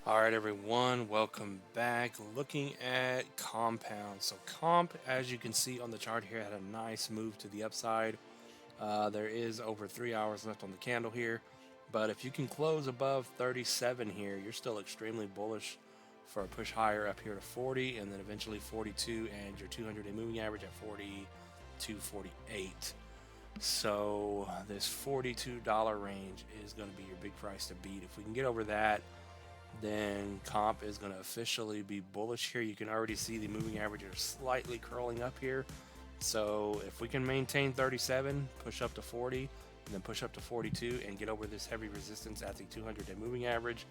All right, everyone, welcome back. Looking at compound. So, comp, as you can see on the chart here, had a nice move to the upside. There is over 3 hours left on the candle here, but if you can close above 37 here, you're still extremely bullish for a push higher up here to 40, and then eventually 42, and your 200-day moving average at 42, 48. So, this $42 range is going to be your big price to beat. If we can get over that, then comp is going to officially be bullish here. You can already see the moving averages slightly curling up here. So if we can maintain 37, push up to 40, and then push up to 42 and get over this heavy resistance at the 200-day moving average,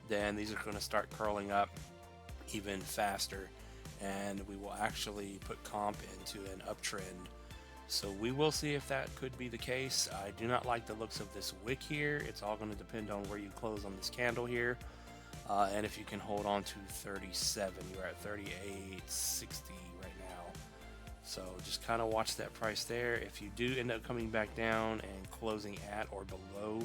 then these are going to start curling up even faster, and we will actually put comp into an uptrend. So we will see if that could be the case. I do not like the looks of this wick here. It's all going to depend on where you close on this candle here. And if you can hold on to 37, you're at 38.60 right now. So just kind of watch that price there. If you do end up coming back down and closing at or below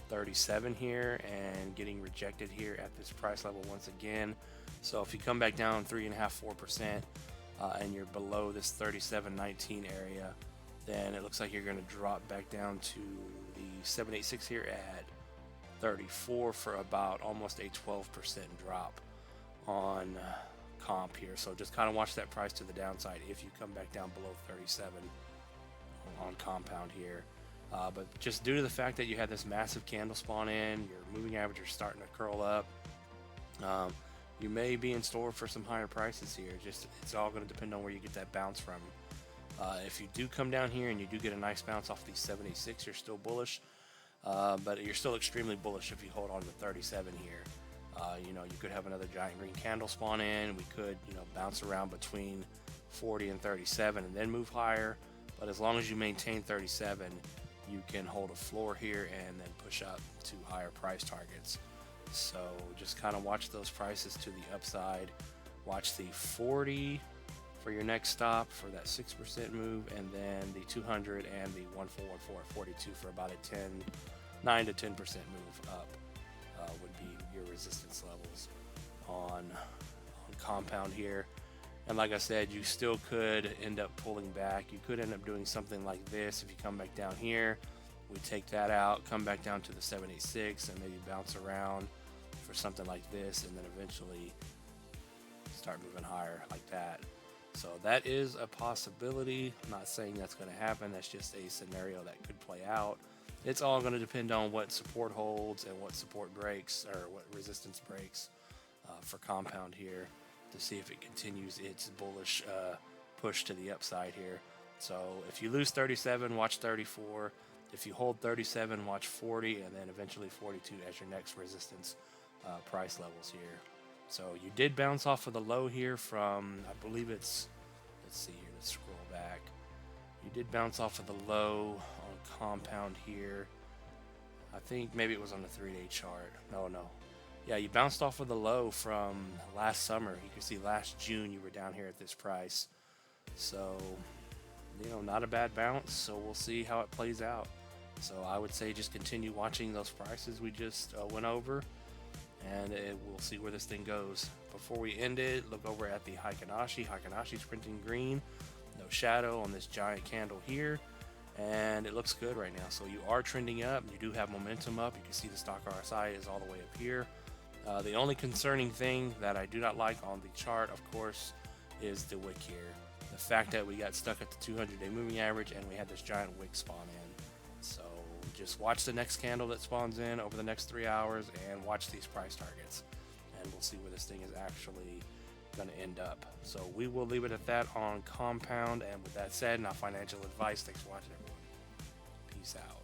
37 here and getting rejected here at this price level once again. So if you come back down 3.5%, 4%, and you're below this 37.19 area, then it looks like you're going to drop back down to the 786 here at 34 for about almost a 12% drop on comp here. So just kind of watch that price to the downside if you come back down below 37 on compound here. But just due to the fact that you had this massive candle spawn in, your moving average is starting to curl up, you may be in store for some higher prices here. Just it's all going to depend on where you get that bounce from. If you do come down here and you do get a nice bounce off the 76, you're still bullish. But you're still extremely bullish if you hold on to 37 here. You could have another giant green candle spawn in. We could, bounce around between 40 and 37 and then move higher. But as long as you maintain 37, you can hold a floor here and then push up to higher price targets. So just kind of watch those prices to the upside. Watch the 40 for your next stop for that 6% move, and then the 200 and the 1414 at 42 for about a 9 to 10% move up would be your resistance levels on compound here. And like I said, you still could end up pulling back. You could end up doing something like this. If you come back down here, we take that out, come back down to the 786 and maybe bounce around for something like this, and then eventually start moving higher like that. So that is a possibility. I'm not saying that's going to happen. That's just a scenario that could play out. It's all going to depend on what support holds and what support breaks, or what resistance breaks for compound here, to see if it continues its bullish push to the upside here. So if you lose 37, watch 34. If you hold 37, watch 40, and then eventually 42 as your next resistance price levels here. So you did bounce off of the low here from, I believe it's, let's see here, let's scroll back. You did bounce off of the low on compound here. I think maybe it was on the 3-day chart. No. Yeah, you bounced off of the low from last summer. You can see last June you were down here at this price. So, not a bad bounce. So we'll see how it plays out. So I would say just continue watching those prices we just went over, and we'll see where this thing goes. Before we end it, look over at the Heikin-Ashi. Heikin-Ashi's printing green, no shadow on this giant candle here, and it looks good right now. So you are trending up. You do have momentum up. You can see the stock RSI is all the way up here. The only concerning thing that I do not like on the chart, of course, is the wick here. The fact that we got stuck at the 200-day moving average and we had this giant wick spawn in. So just watch the next candle that spawns in over the next 3 hours and watch these price targets, and we'll see where this thing is actually going to end up. So we will leave it at that on compound. And with that said, not financial advice. Thanks for watching, everyone. Peace out.